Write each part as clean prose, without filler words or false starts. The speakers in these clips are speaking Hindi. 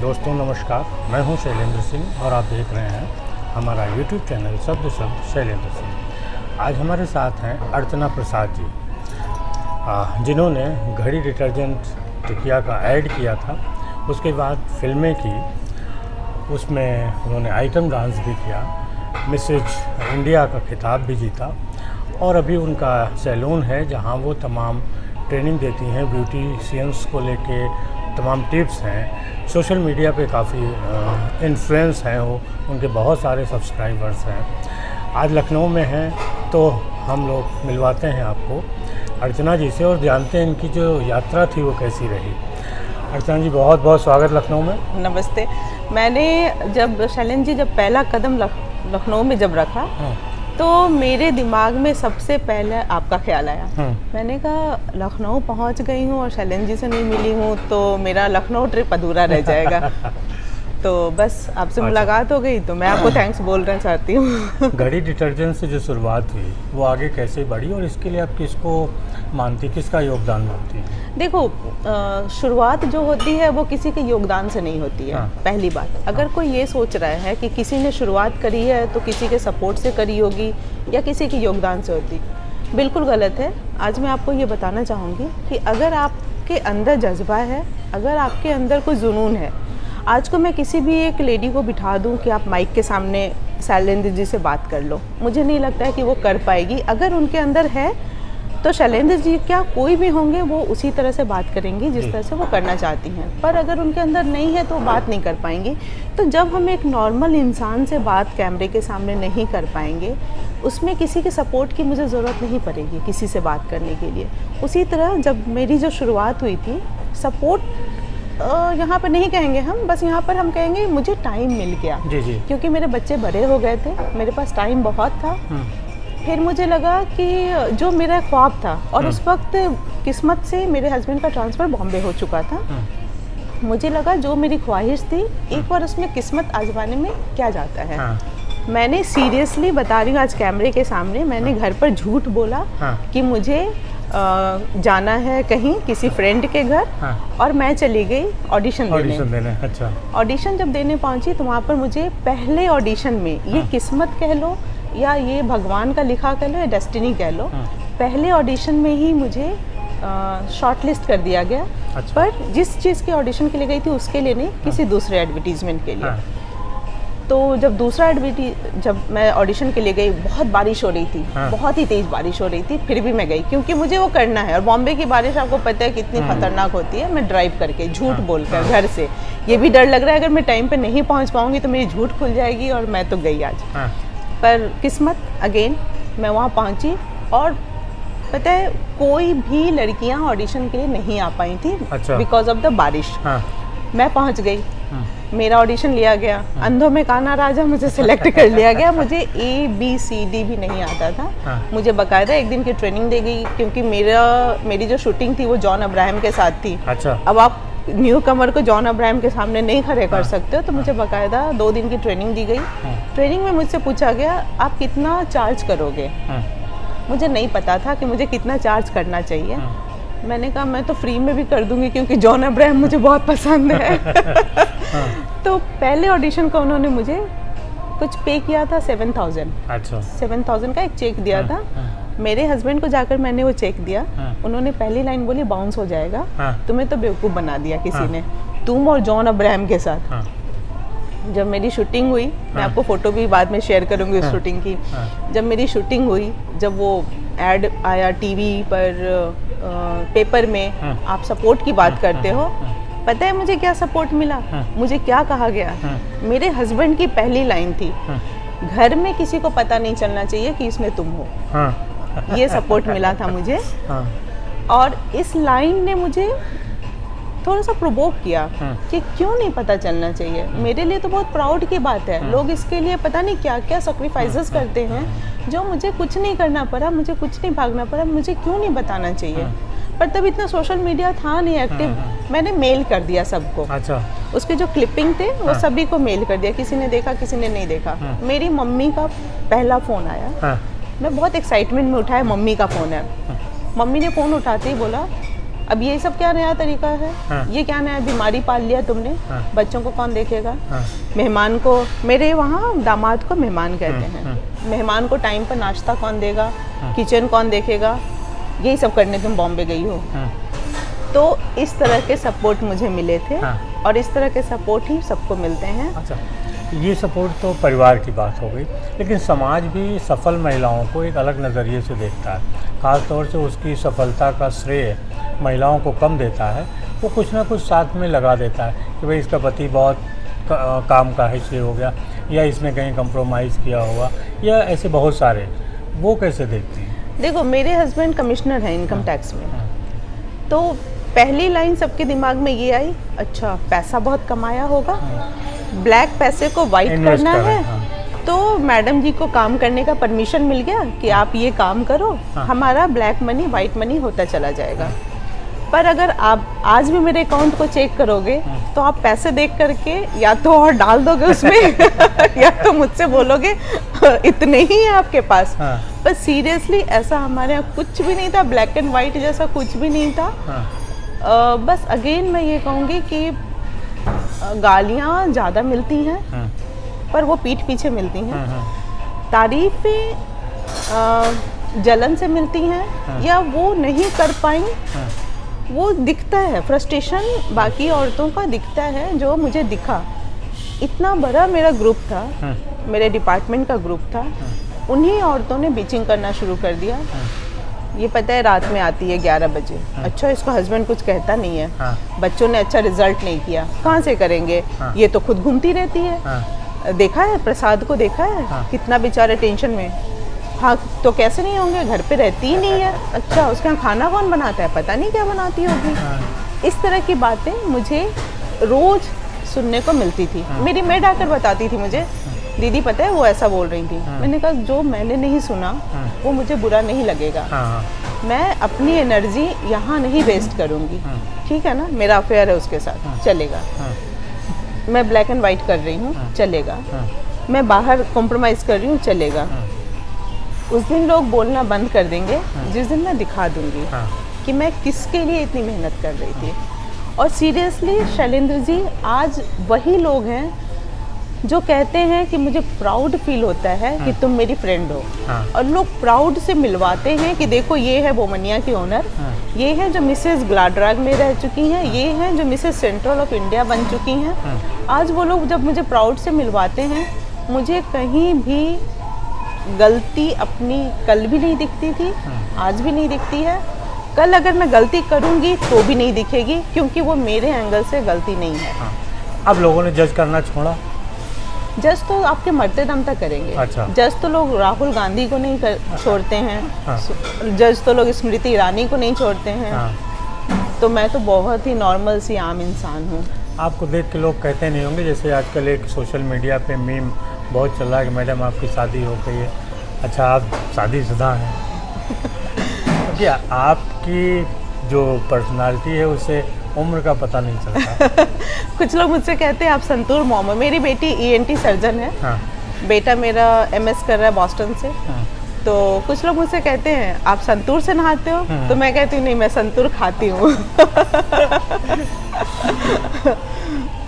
दोस्तों नमस्कार, मैं हूं शैलेंद्र सिंह और आप देख रहे हैं हमारा YouTube चैनल शब्द शैलेंद्र सिंह। आज हमारे साथ हैं अर्चना प्रसाद जी, जिन्होंने घड़ी डिटर्जेंट टिकिया का ऐड किया था। उसके बाद फिल्में की, उसमें उन्होंने आइटम डांस भी किया, मिसेज इंडिया का खिताब भी जीता और अभी उनका सैलून है जहां वो तमाम ट्रेनिंग देती हैं, ब्यूटीशियंस को लेके तमाम टिप्स हैं। सोशल मीडिया पे काफ़ी इन्फ्लुएंस हैं वो, उनके बहुत सारे सब्सक्राइबर्स हैं। आज लखनऊ में हैं तो हम लोग मिलवाते हैं आपको अर्चना जी से और जानते हैं इनकी जो यात्रा थी वो कैसी रही। अर्चना जी बहुत बहुत स्वागत लखनऊ में। नमस्ते। मैंने जब शैलेंद्र जी जब पहला कदम लखनऊ में जब रखा तो मेरे दिमाग में सबसे पहले आपका ख्याल आया। मैंने कहा लखनऊ पहुंच गई हूँ और शैलेंद्र जी से नहीं मिली हूँ तो मेरा लखनऊ ट्रिप अधूरा रह जाएगा। तो बस आपसे मुलाकात हो गई तो मैं आपको थैंक्स बोलना चाहती हूँ। घड़ी डिटर्जेंट से जो शुरुआत हुई वो आगे कैसे बढ़ी और इसके लिए आप किसको मानती, किसका योगदान मानती है? देखो, शुरुआत जो होती है वो किसी के योगदान से नहीं होती है। पहली बात, अगर कोई ये सोच रहा है कि किसी ने शुरुआत करी है तो किसी के सपोर्ट से करी होगी या किसी के योगदान से होती, बिल्कुल गलत है। आज मैं आपको ये बताना चाहूँगी कि अगर आपके अंदर जज्बा है, अगर आपके अंदर कोई जुनून है, आज को मैं किसी भी एक लेडी को बिठा दूं कि आप माइक के सामने शैलेंद्र जी से बात कर लो, मुझे नहीं लगता है कि वो कर पाएगी। अगर उनके अंदर है तो शैलेंद्र जी क्या कोई भी होंगे वो उसी तरह से बात करेंगी जिस तरह से वो करना चाहती हैं। पर अगर उनके अंदर नहीं है तो बात नहीं कर पाएंगी। तो जब हम एक नॉर्मल इंसान से बात कैमरे के सामने नहीं कर पाएंगे, उसमें किसी के सपोर्ट की मुझे ज़रूरत नहीं पड़ेगी किसी से बात करने के लिए। उसी तरह जब मेरी जो शुरुआत हुई थी, सपोर्ट यहाँ पर नहीं कहेंगे हम, बस यहाँ पर हम कहेंगे मुझे टाइम मिल गया। जी। क्योंकि मेरे बच्चे बड़े हो गए थे, मेरे पास टाइम बहुत था। फिर मुझे लगा कि जो मेरा ख्वाब था, और उस वक्त किस्मत से मेरे हस्बैंड का ट्रांसफ़र बॉम्बे हो चुका था। मुझे लगा जो मेरी ख्वाहिश थी एक बार उसमें किस्मत आजमाने में क्या जाता है। मैंने सीरियसली बता रही हूँ आज कैमरे के सामने, मैंने घर पर झूठ बोला कि मुझे जाना है कहीं किसी फ्रेंड के घर, और मैं चली गई ऑडिशन देने। अच्छा। ऑडिशन जब देने पहुंची तो वहाँ पर मुझे पहले ऑडिशन में, ये किस्मत कह लो या ये भगवान का लिखा कह लो या डेस्टिनी कह लो, पहले ऑडिशन में ही मुझे शॉर्ट लिस्ट कर दिया गया। अच्छा। पर जिस चीज़ के ऑडिशन के लिए गई थी उसके लिए नहीं, किसी दूसरे एडवर्टीजमेंट के लिए। तो जब मैं ऑडिशन के लिए गई, बहुत बारिश हो रही थी, बहुत ही तेज़ बारिश हो रही थी, फिर भी मैं गई क्योंकि मुझे वो करना है। और बॉम्बे की बारिश आपको पता है कितनी खतरनाक होती है। मैं ड्राइव करके झूठ बोलकर घर से, ये भी डर लग रहा है अगर मैं टाइम पे नहीं पहुंच पाऊंगी तो मेरी झूठ खुल जाएगी, और मैं तो गई आज। पर किस्मत अगेन, मैं वहाँ पहुँची और पता है कोई भी लड़कियाँ ऑडिशन के लिए नहीं आ पाई थी बिकॉज ऑफ द बारिश। मैं पहुँच गई, मेरा ऑडिशन लिया गया, अंधों में काना राजा, मुझे सिलेक्ट कर लिया गया। मुझे ABCD भी नहीं आता था। मुझे बाकायदा एक दिन की ट्रेनिंग दी गई क्योंकि मेरी जो शूटिंग थी वो जॉन अब्राहम के साथ थी। अच्छा। अब आप न्यू कमर को जॉन अब्राहम के सामने नहीं खड़े कर सकते हो, तो मुझे बाकायदा 2 दिन की ट्रेनिंग दी गई। ट्रेनिंग में मुझसे पूछा गया आप कितना चार्ज करोगे। मुझे नहीं पता था कि मुझे कितना चार्ज करना चाहिए। मैंने कहा मैं तो फ्री में भी कर दूंगी क्योंकि जॉन अब्राहम मुझे बहुत पसंद है। तो पहले ऑडिशन का उन्होंने मुझे कुछ पे किया था 7,000। अच्छा। 7,000 का एक चेक दिया था। मेरे हस्बैंड को जाकर मैंने वो चेक दिया। उन्होंने पहली लाइन बोली बाउंस हो जाएगा, तुम्हें तो बेवकूफ़ बना दिया किसी ने, तुम और जॉन अब्राहम के साथ। जब मेरी शूटिंग हुई, मैं आपको फ़ोटो भी बाद में शेयर करूँगी उस शूटिंग की। जब मेरी शूटिंग हुई, जब वो ऐड आया टीवी पर, पेपर में, आप सपोर्ट की बात करते हो, पता है मुझे क्या सपोर्ट मिला? मुझे क्या कहा गया? मेरे हस्बैंड की पहली लाइन थी, घर में किसी को पता नहीं चलना चाहिए कि इसमें तुम हो। ये सपोर्ट मिला था मुझे। और इस लाइन ने मुझे थोड़ा सा प्रोवोक किया कि क्यों नहीं पता चलना चाहिए। मेरे लिए तो बहुत प्राउड की बात है, लोग इसके लिए पता नहीं क्या क्या सैक्रिफाइसेस करते हैं, जो मुझे कुछ नहीं करना पड़ा, मुझे कुछ नहीं भागना पड़ा, मुझे क्यों नहीं बताना चाहिए। पर तब इतना सोशल मीडिया था नहीं एक्टिव, मैंने मेल कर दिया सबको। अच्छा। उसके जो क्लिपिंग थे वो सभी को मेल कर दिया, किसी ने देखा किसी ने नहीं देखा। मेरी मम्मी का पहला फ़ोन आया, मैं बहुत एक्साइटमेंट में उठाया, मम्मी का फ़ोन है। मम्मी ने फ़ोन उठाते ही बोला अब ये सब क्या नया तरीका है? हाँ। ये क्या नया बीमारी पाल लिया तुमने? हाँ। बच्चों को कौन देखेगा? हाँ। मेहमान को, मेरे वहाँ दामाद को मेहमान कहते हैं, मेहमान को टाइम पर नाश्ता कौन देगा? किचन कौन देखेगा? यही सब करने तुम बॉम्बे गई हो। तो इस तरह के सपोर्ट मुझे मिले थे। हाँ। और इस तरह के सपोर्ट ही सबको मिलते हैं। अच्छा, ये सपोर्ट तो परिवार की बात हो गई, लेकिन समाज भी सफल महिलाओं को एक अलग नज़रिए से देखता है। ख़ास तौर से उसकी सफलता का श्रेय महिलाओं को कम देता है। वो कुछ ना कुछ साथ में लगा देता है कि भाई इसका पति बहुत काम का है इसलिए हो गया, या इसने कहीं कंप्रोमाइज़ किया होगा, या ऐसे बहुत सारे। वो कैसे देखती हैं? देखो, मेरे हस्बैंड कमिश्नर हैं इनकम टैक्स में। तो पहली लाइन सबके दिमाग में ये आई, अच्छा पैसा बहुत कमाया होगा, ब्लैक पैसे को वाइट करना है। तो मैडम जी को काम करने का परमिशन मिल गया कि आप ये काम करो, हमारा ब्लैक मनी वाइट मनी होता चला जाएगा। पर अगर आप आज भी मेरे अकाउंट को चेक करोगे तो आप पैसे देख करके या तो और डाल दोगे उसमें या तो मुझसे बोलोगे इतने ही है आपके पास। पर सीरियसली ऐसा हमारे यहाँ कुछ भी नहीं था, ब्लैक एंड वाइट जैसा कुछ भी नहीं था। बस अगेन मैं ये कहूँगी कि गालियाँ ज़्यादा मिलती हैं पर वो पीठ पीछे मिलती हैं। तारीफ़ें जलन से मिलती हैं या वो नहीं कर पाई, वो दिखता है। फ्रस्ट्रेशन बाकी औरतों का दिखता है, जो मुझे दिखा। इतना बड़ा मेरा ग्रुप था, मेरे डिपार्टमेंट का ग्रुप था, उन्हीं औरतों ने बीचिंग करना शुरू कर दिया। ये पता है रात में आती है 11 बजे, अच्छा इसका हस्बैंड कुछ कहता नहीं है, बच्चों ने अच्छा रिजल्ट नहीं किया, कहाँ से करेंगे, ये तो खुद घूमती रहती है। देखा है प्रसाद को, देखा है कितना बेचारे टेंशन में। हाँ तो कैसे नहीं होंगे, घर पे रहती ही नहीं है। अच्छा उसके यहाँ खाना कौन बनाता है, पता नहीं क्या बनाती होगी। इस तरह की बातें मुझे रोज सुनने को मिलती थी। मेरी मेड आकर बताती थी मुझे, दीदी पता है वो ऐसा बोल रही थी। मैंने कहा जो मैंने नहीं सुना वो मुझे बुरा नहीं लगेगा। मैं अपनी एनर्जी यहाँ नहीं वेस्ट करूँगी, ठीक है ना। मेरा अफेयर है उसके साथ, चलेगा। मैं ब्लैक एंड वाइट कर रही हूँ, चलेगा। मैं बाहर कॉम्प्रोमाइज़ कर रही हूँ, चलेगा। उस दिन लोग बोलना बंद कर देंगे जिस दिन मैं दिखा दूंगी कि मैं किसके लिए इतनी मेहनत कर रही थी। और सीरियसली शैलेंद्र जी, आज वही लोग हैं जो कहते हैं कि मुझे प्राउड फील होता है कि तुम मेरी फ्रेंड हो। और लोग प्राउड से मिलवाते हैं कि देखो ये है बोमनिया की ओनर, ये है जो मिसेस ग्लाड्राग में रह चुकी हैं, ये है जो मिसेस सेंट्रल ऑफ इंडिया बन चुकी हैं। आज वो लोग जब मुझे प्राउड से मिलवाते हैं, मुझे कहीं भी गलती अपनी कल भी नहीं दिखती थी, आज भी नहीं दिखती है। कल अगर मैं गलती करूंगी तो भी नहीं दिखेगी, क्योंकि वो मेरे एंगल से गलती नहीं है। अब लोगों ने जज करना छोड़ा? जज तो आपके मरते दम तक करेंगे। अच्छा। जज तो लोग राहुल गांधी को नहीं छोड़ते हैं। जज तो लोग स्मृति ईरानी को नहीं छोड़ते हैं। तो मैं तो बहुत ही नॉर्मल सी आम इंसान हूँ। आपको देख के लोग कहते नहीं होंगे, जैसे आजकल एक सोशल मीडिया पे मीम बहुत चल रहा है कि मैडम आपकी शादी हो गई है, अच्छा आप शादीशुदा हैं। क्योंकि आपकी जो पर्सनालिटी है उससे उम्र का पता नहीं चलता। कुछ लोग मुझसे कहते हैं आप संतूर मॉम हो। मेरी बेटी ENT सर्जन है। बेटा मेरा MS कर रहा है बॉस्टन से। तो कुछ लोग मुझसे कहते हैं आप संतूर से नहाते हो, तो मैं कहती हूँ नहीं, मैं संतूर खाती हूँ।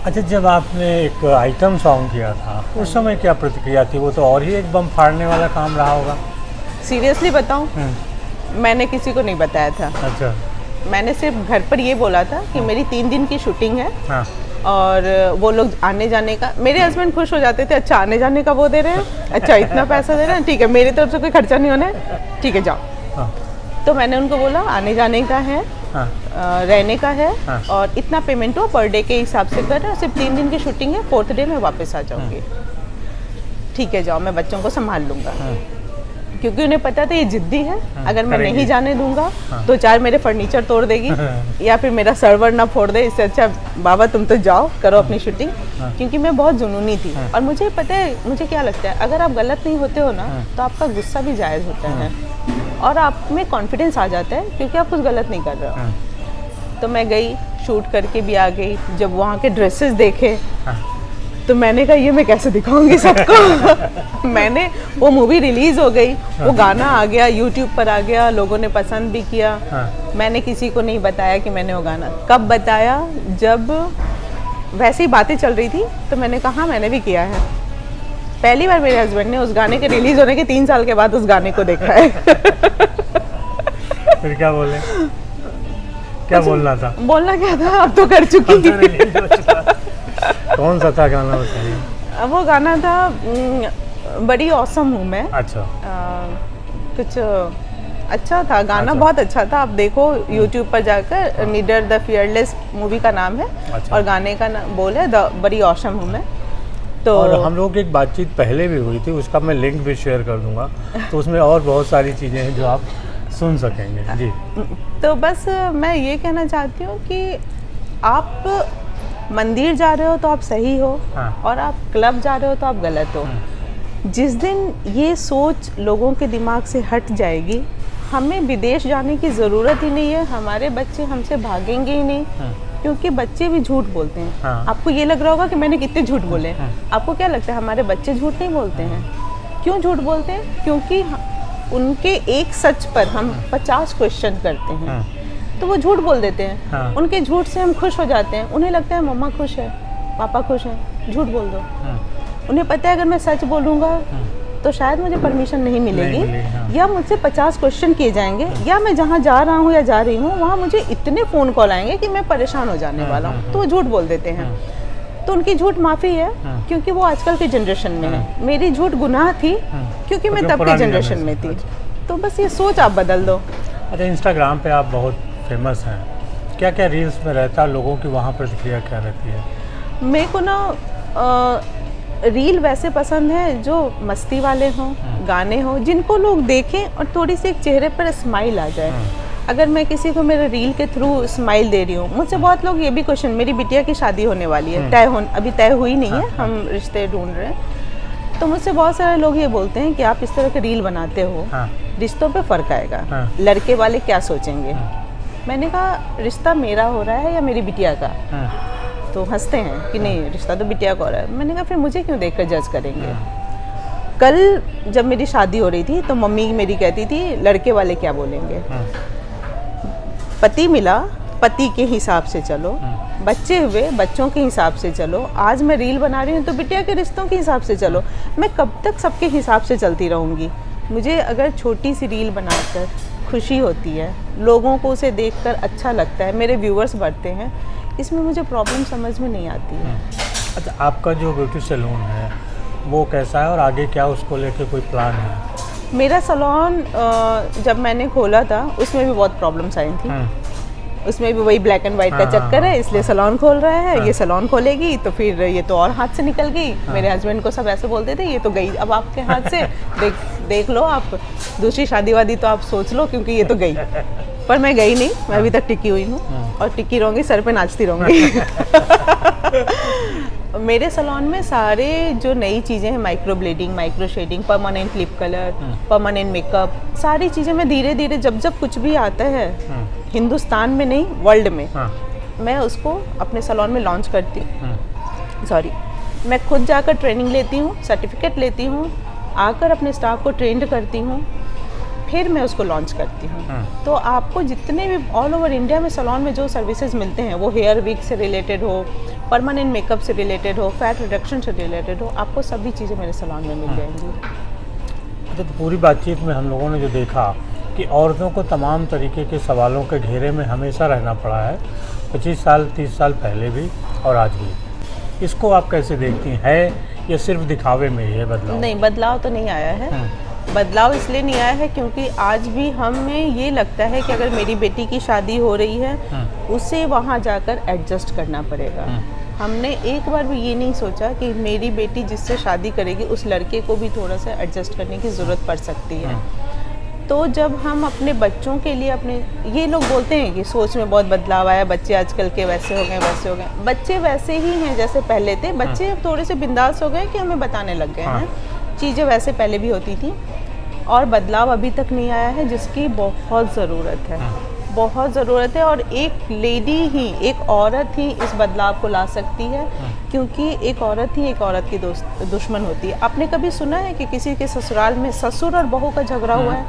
अच्छा, जब आपने एक आइटम सॉन्ग किया था उस समय क्या प्रतिक्रिया थी? वो तो और ही एक बम फाड़ने वाला काम रहा होगा। सीरियसली बताऊँ, मैंने किसी को नहीं बताया था। अच्छा। मैंने सिर्फ घर पर ये बोला था कि मेरी 3 दिन की शूटिंग है। और वो लोग आने जाने का, मेरे हस्बैंड खुश हो जाते थे, अच्छा आने जाने का वो दे रहे हैं, अच्छा इतना पैसा दे रहे हैं, ठीक है मेरी तरफ से कोई खर्चा नहीं होना है, ठीक है जाओ। तो मैंने उनको बोला आने जाने का है, रहने का है, और इतना पेमेंट हो पर डे के हिसाब से कर रहे हो, सिर्फ 3 दिन की शूटिंग है, 4th डे में वापस आ जाऊँगी, ठीक है जाओ, मैं बच्चों को संभाल लूँगा। क्योंकि उन्हें पता था ये जिद्दी है, अगर मैं नहीं जाने दूंगा तो 4 मेरे फर्नीचर तोड़ देगी या फिर मेरा सर्वर ना फोड़ दे। इससे अच्छा बाबा तुम तो जाओ करो अपनी शूटिंग। क्योंकि मैं बहुत जुनूनी थी और मुझे पता है, मुझे क्या लगता है, अगर आप गलत नहीं होते हो ना तो आपका गुस्सा भी जायज़ होता है और आप में कॉन्फिडेंस आ जाता है क्योंकि आप कुछ गलत नहीं कर रहे हो। तो मैं गई, शूट करके भी आ गई। जब वहाँ के ड्रेसेस देखे तो मैंने कहा ये मैं कैसे दिखाऊंगी सबको। मैंने वो मूवी रिलीज हो गई, वो गाना आ गया, यूट्यूब पर आ गया, लोगों ने पसंद भी किया। मैंने किसी को नहीं बताया कि मैंने वो गाना, कब बताया जब वैसे ही बातें चल रही थी तो मैंने कहा मैंने भी किया है। पहली बार मेरे हस्बैंड ने उस गाने के रिलीज होने के 3 साल के बाद उस गाने को देखा है। फिर क्या बोले, क्या बोलना था? बोलना क्या था, अब तो कर चुकी। कौन सा था गाना बताइए? वो गाना था बड़ी औसम हूँ मैं। अच्छा। कुछ अच्छा था गाना, बहुत अच्छा था। आप देखो यूट्यूब पर जाकर, नीडर द फियरलेस मूवी का नाम है। अच्छा। और गाने का बोल है द बड़ी औसम हूँ मैं। तो और हम लोगों की एक बातचीत पहले भी हुई थी, उसका मैं लिंक भी शेयर कर दूंगा, तो उसमें और बहुत सारी चीज़ें हैं जो आप सुन सकेंगे जी। तो बस मैं ये कहना चाहती हूँ कि आप मंदिर जा रहे हो तो आप सही हो, और आप क्लब जा रहे हो तो आप गलत हो। जिस दिन ये सोच लोगों के दिमाग से हट जाएगी, हमें विदेश जाने की ज़रूरत ही नहीं है, हमारे बच्चे हमसे भागेंगे ही नहीं। क्योंकि बच्चे भी झूठ बोलते हैं। आपको ये लग रहा होगा कि मैंने कितने झूठ बोले, आपको क्या लगता है हमारे बच्चे झूठ नहीं बोलते हैं? क्यों झूठ बोलते हैं? क्योंकि उनके एक सच पर हम 50 क्वेश्चन करते हैं, तो वो झूठ बोल देते हैं। उनके झूठ से हम खुश हो जाते हैं, उन्हें लगता है मम्मा खुश है, पापा खुश हैं, झूठ बोल दो। उन्हें पता है अगर मैं सच बोलूँगा तो शायद मुझे परमिशन नहीं मिलेगी, या मुझसे 50 क्वेश्चन किए जाएंगे, या मैं जहाँ जा रहा हूँ या जा रही हूँ वहाँ मुझे इतने फ़ोन कॉल आएंगे कि मैं परेशान हो जाने वाला हूँ। तो वो झूठ बोल देते हैं। तो उनकी झूठ माफ़ी है, क्योंकि वो आजकल के जनरेशन में है। मेरी झूठ गुनाह थी, क्योंकि मैं तब के जनरेशन में थी। तो बस ये सोच आप बदल दो। अच्छा, इंस्टाग्राम पे आप बहुत फेमस हैं, क्या क्या रील्स में रहता है, लोगों की वहाँ प्रतिक्रिया क्या रहती है? मेरे को ना रील वैसे पसंद है जो मस्ती वाले हों, गाने हों, जिनको लोग देखें और थोड़ी सी एक चेहरे पर स्माइल आ जाए। अगर मैं किसी को मेरे रील के थ्रू स्माइल दे रही हूँ, मुझसे बहुत लोग ये भी क्वेश्चन, मेरी बिटिया की शादी होने वाली है, अभी तय हुई नहीं है, हम रिश्ते ढूंढ रहे हैं। तो मुझसे बहुत सारे लोग ये बोलते हैं कि आप इस तरह के रील बनाते हो, रिश्तों पे फ़र्क आएगा, लड़के वाले क्या सोचेंगे। मैंने कहा रिश्ता मेरा हो रहा है या मेरी बिटिया का? तो हंसते हैं कि नहीं, रिश्ता तो बिटिया का हो रहा है। मैंने कहा फिर मुझे क्यों देखकर जज करेंगे? कल जब मेरी शादी हो रही थी तो मम्मी मेरी कहती थी लड़के वाले क्या बोलेंगे। पति मिला, पति के हिसाब से चलो, बच्चे हुए, बच्चों के हिसाब से चलो। आज मैं रील बना रही हूँ तो बिटिया के रिश्तों के हिसाब से चलो। मैं कब तक सबके हिसाब से चलती रहूँगी? मुझे अगर छोटी सी रील बनाकर खुशी होती है, लोगों को उसे देखकर अच्छा लगता है, मेरे व्यूअर्स बढ़ते हैं, इसमें मुझे प्रॉब्लम समझ में नहीं आती है। अच्छा, आपका जो ब्यूटी सैलून है वो कैसा है और आगे क्या उसको लेके कोई प्लान है? मेरा सैलून जब मैंने खोला था उसमें भी बहुत प्रॉब्लम्स आई थी। उसमें भी वही ब्लैक एंड वाइट का चक्कर है, इसलिए सैलून खोल रहा है। ये सैलून खोलेगी तो फिर ये तो और हाथ से निकल गई। मेरे हस्बैंड को सब ऐसे बोलते थे ये तो गई अब आपके हाथ से, देख लो आप, दूसरी शादी वादी तो आप सोच लो, क्योंकि ये तो गई। पर मैं गई नहीं, मैं अभी तक टिकी हुई हूँ और टिकी रहूँगी, सर पे नाचती रहूँगी। मेरे सैलून में सारे जो नई चीज़ें हैं, micro blading, micro shading, permanent lip colour, permanent makeup, सारी चीज़ें मैं धीरे धीरे जब कुछ भी आता है हिंदुस्तान में नहीं वर्ल्ड में, मैं उसको अपने सैलून में लॉन्च करती हूँ। मैं खुद जाकर ट्रेनिंग लेती हूँ, सर्टिफिकेट लेती हूँ, आकर अपने स्टाफ को ट्रेंड करती हूँ, फिर मैं उसको लॉन्च करती हूँ। तो आपको जितने भी ऑल ओवर इंडिया में सैलून में जो सर्विसेज मिलते हैं, वो हेयर विग से रिलेटेड हो, परमानेंट मेकअप से रिलेटेड हो, फैट रिडक्शन से रिलेटेड हो, आपको सभी चीज़ें मेरे सैलून में मिल जाएंगी। तो पूरी बातचीत में हम लोगों ने जो देखा कि औरतों को तमाम तरीके के सवालों के घेरे में हमेशा रहना पड़ा है, 25 साल 30 साल पहले भी और आज भी। इसको आप कैसे देखती हैं? या सिर्फ दिखावे में ही है बदलाव? नहीं, बदलाव तो नहीं आया है। बदलाव इसलिए नहीं आया है क्योंकि आज भी हमें ये लगता है कि अगर मेरी बेटी की शादी हो रही है उसे वहाँ जाकर एडजस्ट करना पड़ेगा। हमने एक बार भी ये नहीं सोचा कि मेरी बेटी जिससे शादी करेगी उस लड़के को भी थोड़ा सा एडजस्ट करने की ज़रूरत पड़ सकती है। तो जब हम अपने बच्चों के लिए ये लोग बोलते हैं कि सोच में बहुत बदलाव आया, बच्चे आजकल के वैसे हो गए। बच्चे वैसे ही हैं जैसे पहले थे, बच्चे अब थोड़े से बिंदास हो गए कि हमें बताने लग गए हैं। चीज़ें वैसे पहले भी होती थी और बदलाव अभी तक नहीं आया है, जिसकी बहुत ज़रूरत है। बहुत ज़रूरत है, और एक लेडी ही, एक औरत ही इस बदलाव को ला सकती है, क्योंकि एक औरत ही एक औरत की दुश्मन होती है। आपने कभी सुना है कि किसी के ससुराल में ससुर और बहू का झगड़ा हुआ है?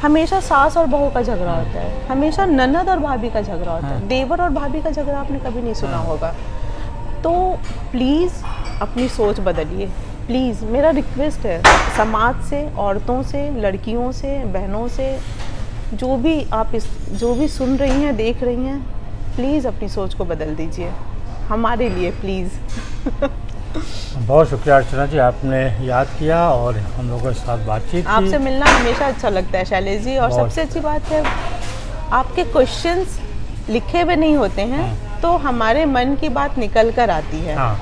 हमेशा सास और बहू का झगड़ा होता है, हमेशा ननद और भाभी का झगड़ा होता है, देवर और भाभी का झगड़ा आपने कभी नहीं सुना होगा। तो प्लीज़ अपनी सोच बदलिए, प्लीज़ मेरा रिक्वेस्ट है समाज से, औरतों से, लड़कियों से, बहनों से, जो भी सुन रही हैं, देख रही हैं, प्लीज़ अपनी सोच को बदल दीजिए हमारे लिए, प्लीज़। बहुत शुक्रिया अर्चना जी, आपने याद किया और हम लोगों के साथ बातचीत की। आपसे मिलना हमेशा अच्छा लगता है शैलेश जी, और सबसे अच्छी बात है आपके क्वेश्चंस लिखे हुए नहीं होते हैं, तो हमारे मन की बात निकल कर आती है। हाँ।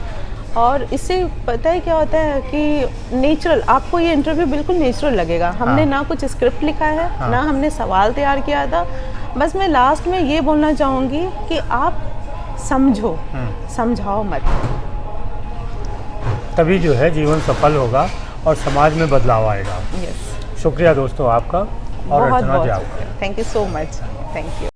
और इससे पता है क्या होता है कि नेचुरल, आपको ये इंटरव्यू बिल्कुल नेचुरल लगेगा। हमने ना कुछ स्क्रिप्ट लिखा है, ना हमने सवाल तैयार किया था। बस मैं लास्ट में ये बोलना चाहूँगी कि आप समझो, समझाओ मत, तभी जो है जीवन सफल होगा और समाज में बदलाव आएगा। यस। शुक्रिया दोस्तों आपका, और बहुत अर्चना जी बहुत आपका। Thank you so much, thank you.